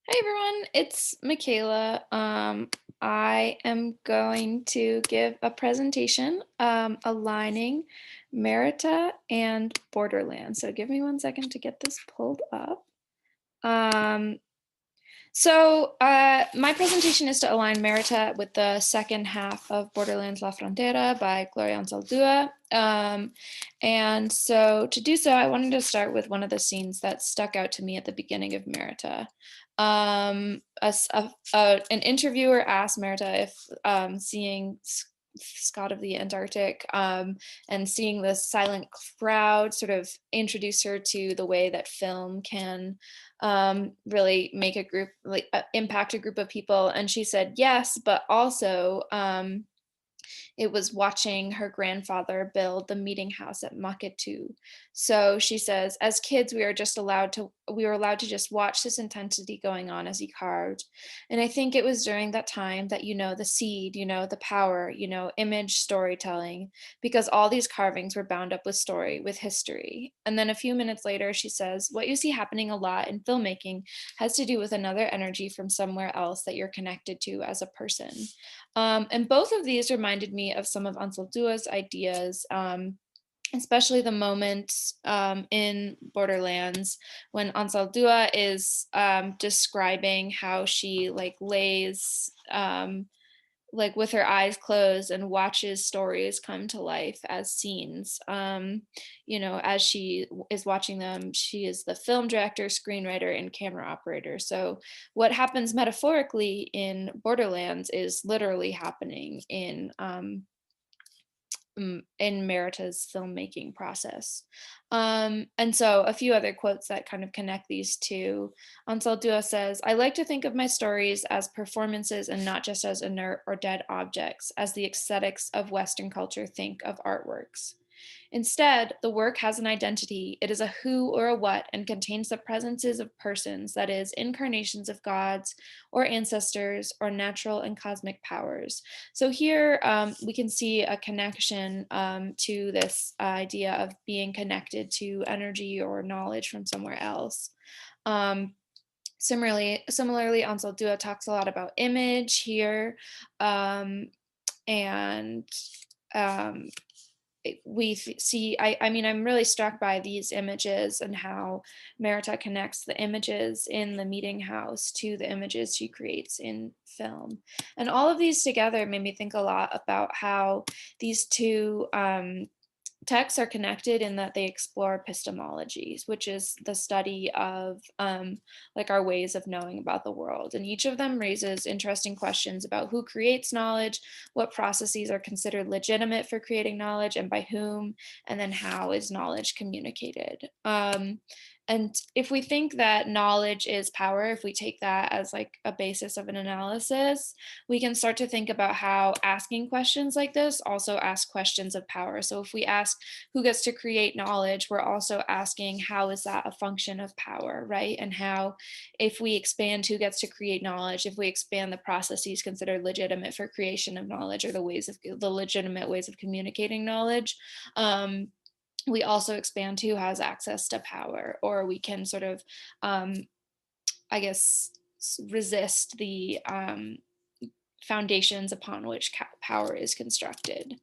Hi everyone, it's Michaela. I am going to give a presentation aligning Merita and Borderlands. So give me 1 second to get this pulled up. Um, my presentation is to align Merita with the second half of Borderlands La Frontera by Gloria Anzaldua. And so to do so, I wanted to start with one of the scenes that stuck out to me at the beginning of Merita. An interviewer asked Merita if seeing Scott of the Antarctic and seeing the silent crowd sort of introduce her to the way that film can really make a group like impact a group of people. And she said yes, but also it was watching her grandfather build the meeting house at Makatu. So she says, as kids, we were allowed to just watch this intensity going on as he carved. And I think it was during that time that, the seed, the power, image storytelling, because all these carvings were bound up with story, with history. And then a few minutes later, she says, what you see happening a lot in filmmaking has to do with another energy from somewhere else that you're connected to as a person. And both of these reminded me of some of Ansaldua's ideas, especially the moment in Borderlands when Ansaldua is describing how she like lays like with her eyes closed and watches stories come to life as scenes. As she is watching them, she is the film director, screenwriter, and camera operator. So what happens metaphorically in Borderlands is literally happening in Merita's filmmaking process. And so a few other quotes that kind of connect these two. Ansaldua says, I like to think of my stories as performances and not just as inert or dead objects, as the aesthetics of Western culture think of artworks. Instead, the work has an identity. It is a who or a what and contains the presences of persons, that is, incarnations of gods or ancestors or natural and cosmic powers. So here we can see a connection to this idea of being connected to energy or knowledge from somewhere else. Um, similarly, Ansaldua talks a lot about image here, um, and um, see I mean I'm really struck by these images and how Merita connects the images in the meeting house to the images she creates in film, and all of these together made me think a lot about how these two texts are connected in that they explore epistemologies, which is the study of like our ways of knowing about the world. And each of them raises interesting questions about who creates knowledge, what processes are considered legitimate for creating knowledge, and by whom, and then how is knowledge communicated. And if we think that knowledge is power, if we take that as like a basis of an analysis, we can start to think about how asking questions like this also ask questions of power. So if we ask who gets to create knowledge, we're also asking how is that a function of power, right? And how, if we expand who gets to create knowledge, if we expand the processes considered legitimate for creation of knowledge or the legitimate ways of communicating knowledge, we also expand who has access to power, or we can sort of, I guess, resist the foundations upon which power is constructed.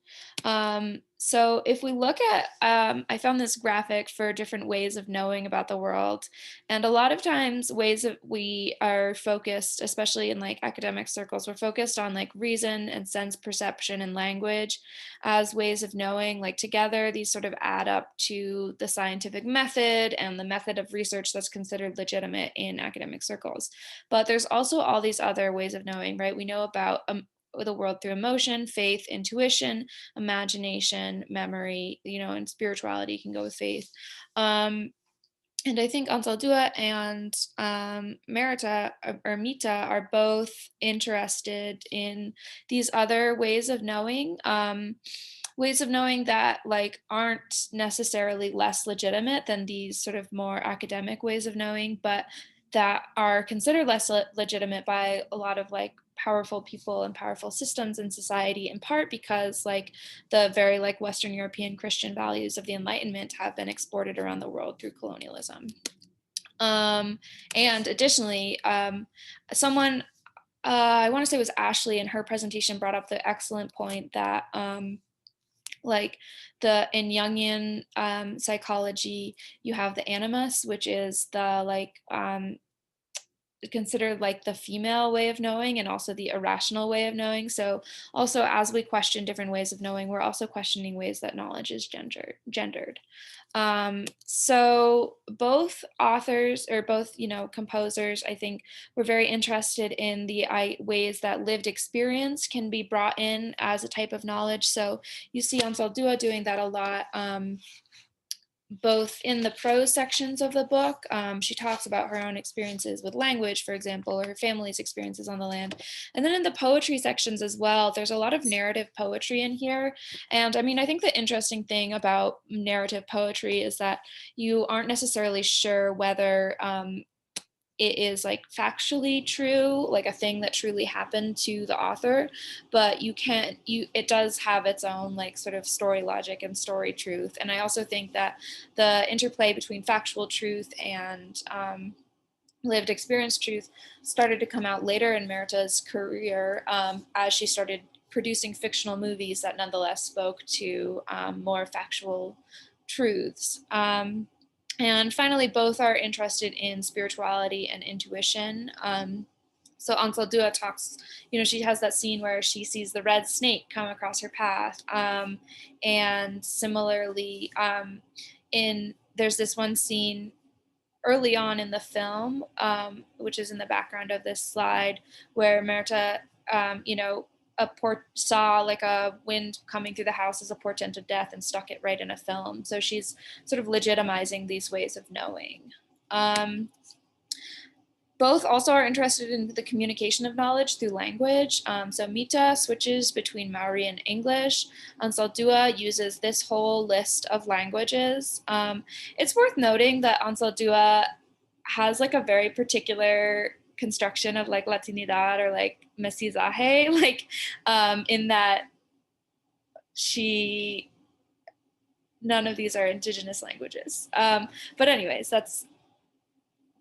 So if we look at, I found this graphic for different ways of knowing about the world. And a lot of times ways that we are focused, especially in like academic circles, we're focused on like reason and sense perception and language as ways of knowing. Like together, these sort of add up to the scientific method and the method of research that's considered legitimate in academic circles. But there's also all these other ways of knowing, right? We know about the world through emotion, faith, intuition, imagination, memory, and spirituality can go with faith. And I think Ansaldua and Merita or Mita are both interested in these other ways of knowing that like aren't necessarily less legitimate than these sort of more academic ways of knowing, but that are considered less legitimate by a lot of like powerful people and powerful systems in society, in part because like the very like Western European Christian values of the Enlightenment have been exported around the world through colonialism. And additionally, someone, I want to say it was Ashley in her presentation, brought up the excellent point that like the in Jungian psychology, you have the animus, which is the like considered like the female way of knowing and also the irrational way of knowing. So also as we question different ways of knowing, we're also questioning ways that knowledge is gendered. So both authors or both, composers, I think were very interested in the ways that lived experience can be brought in as a type of knowledge. So you see Anzaldua doing that a lot. Both in the prose sections of the book, she talks about her own experiences with language, for example, or her family's experiences on the land. And then in the poetry sections as well, there's a lot of narrative poetry in here. And I mean, I think the interesting thing about narrative poetry is that you aren't necessarily sure whether it is like factually true, like a thing that truly happened to the author, but it does have its own like sort of story logic and story truth. And I also think that the interplay between factual truth and lived experience truth started to come out later in Merata's career, as she started producing fictional movies that nonetheless spoke to more factual truths. And finally, both are interested in spirituality and intuition. So Anzaldua talks, she has that scene where she sees the red snake come across her path. And similarly, there's this one scene early on in the film, which is in the background of this slide, where Merata, saw like a wind coming through the house as a portent of death and stuck it right in a film. So she's sort of legitimizing these ways of knowing. Both also are interested in the communication of knowledge through language. So Mita switches between Maori and English. Anzaldua uses this whole list of languages. It's worth noting that Anzaldua has like a very particular construction of like Latinidad or like mestizaje, like in that none of these are indigenous languages. But anyways, that's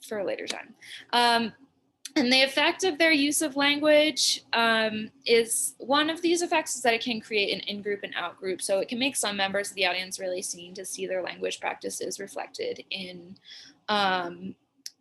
for a later time. And the effect of their use of language is one of these effects is that it can create an in-group and out-group. So it can make some members of the audience really seen to see their language practices reflected in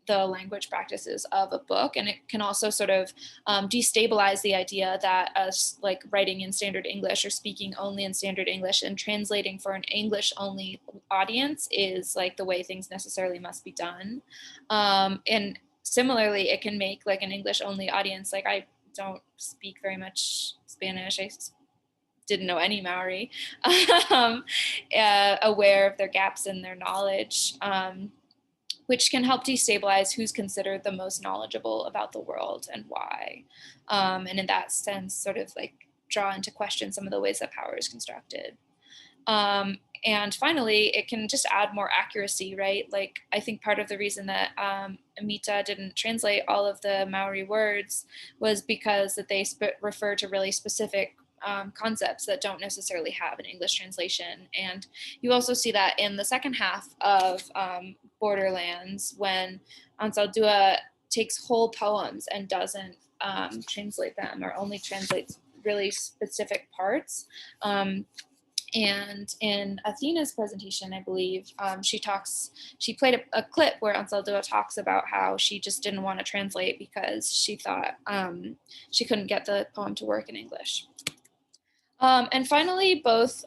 the language practices of a book. And it can also sort of destabilize the idea that us like writing in standard English or speaking only in standard English and translating for an English only audience is like the way things necessarily must be done. And similarly, it can make like an English only audience, like I don't speak very much Spanish, I didn't know any Maori, aware of their gaps in their knowledge, which can help destabilize who's considered the most knowledgeable about the world and why. And in that sense, sort of like draw into question some of the ways that power is constructed. And finally, it can just add more accuracy, right? Like I think part of the reason that Amita didn't translate all of the Maori words was because that they refer to really specific concepts that don't necessarily have an English translation. And you also see that in the second half of Borderlands when Anzaldua takes whole poems and doesn't translate them or only translates really specific parts. And in Athena's presentation, I believe, she played a clip where Anzaldua talks about how she just didn't want to translate because she thought she couldn't get the poem to work in English. And finally, both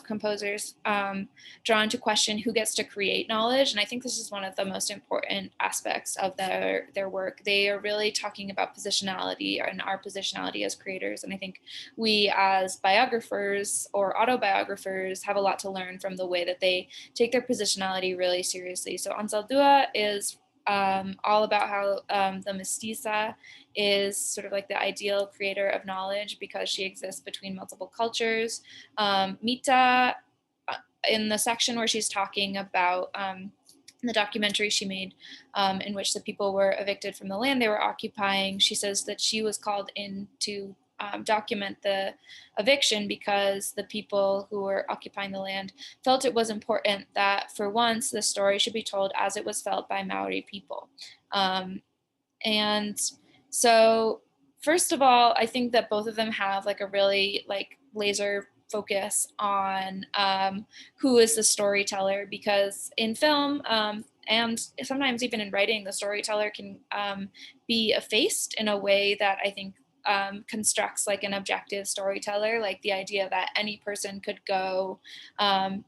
composers drawn to question who gets to create knowledge. And I think this is one of the most important aspects of their work. They are really talking about positionality and our positionality as creators. And I think we as biographers or autobiographers have a lot to learn from the way that they take their positionality really seriously. So Anzaldua is all about how the mestiza is sort of like the ideal creator of knowledge because she exists between multiple cultures. Mita, in the section where she's talking about the documentary she made in which the people were evicted from the land they were occupying, she says that she was called in to document the eviction because the people who were occupying the land felt it was important that for once the story should be told as it was felt by Maori people. Um, and so, first of all, I think that both of them have like a really like laser focus on who is the storyteller, because in film and sometimes even in writing, the storyteller can be effaced in a way that I think constructs like an objective storyteller, like the idea that any person could go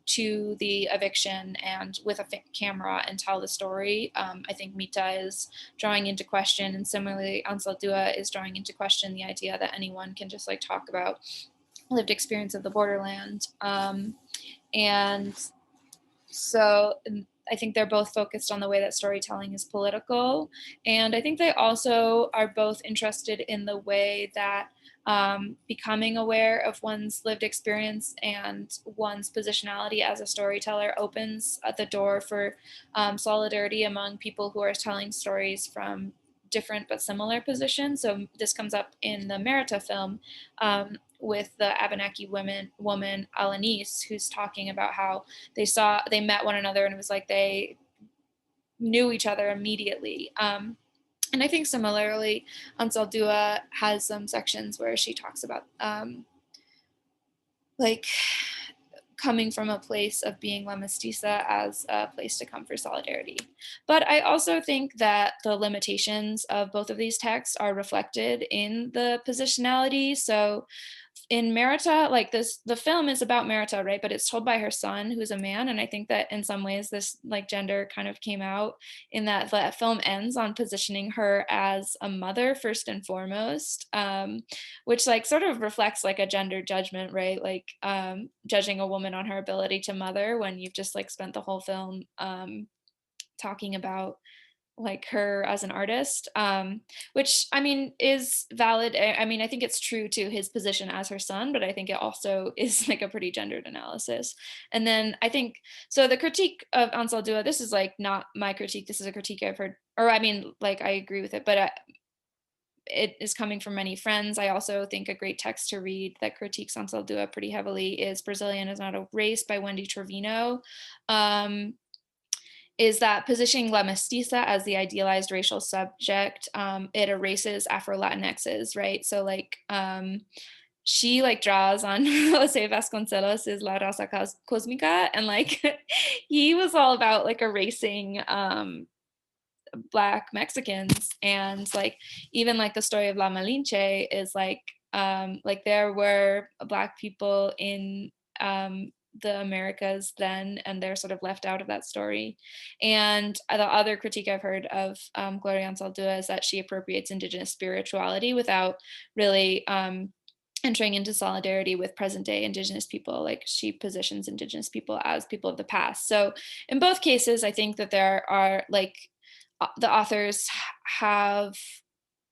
to the eviction and with a camera and tell the story. I think Mita is drawing into question, and similarly, Anzaldua is drawing into question the idea that anyone can just like talk about lived experience of the borderland. And so I think they're both focused on the way that storytelling is political. And I think they also are both interested in the way that becoming aware of one's lived experience and one's positionality as a storyteller opens at the door for solidarity among people who are telling stories from different but similar positions. So this comes up in the Merata film with the Abenaki woman Alanis, who's talking about how they met one another and it was like they knew each other immediately. And I think similarly, Ansaldua has some sections where she talks about like coming from a place of being La Mestiza as a place to come for solidarity. But I also think that the limitations of both of these texts are reflected in the positionality. So in Merata, like this, the film is about Merata, right? But it's told by her son, who's a man. And I think that in some ways, this like gender kind of came out in that the film ends on positioning her as a mother first and foremost, which like sort of reflects like a gender judgment, right? Like judging a woman on her ability to mother when you've just like spent the whole film talking about like her as an artist, which I mean is valid. I mean, I think it's true to his position as her son, but I think it also is like a pretty gendered analysis. And then I think so. The critique of Ansaldua, this is like not my critique. This is a critique I've heard, or I mean, like I agree with it, but it is coming from many friends. I also think a great text to read that critiques Ansaldua pretty heavily is "Brazilian is Not a Race" by Wendy Trevino. Is that positioning La Mestiza as the idealized racial subject, it erases Afro Latinxes, right? So like she like draws on Jose Vasconcelos' La Raza Cosmica, and like he was all about like erasing Black Mexicans, and like even like the story of La Malinche is like there were Black people in the Americas then, and they're sort of left out of that story. And the other critique I've heard of Gloria Anzaldúa is that she appropriates Indigenous spirituality without really entering into solidarity with present day Indigenous people. Like she positions Indigenous people as people of the past. So in both cases, I think that there are like the authors have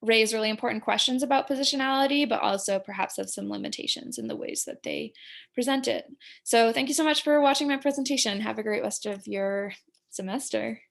raised really important questions about positionality, but also perhaps have some limitations in the ways that they present it. So thank you so much for watching my presentation. Have a great rest of your semester.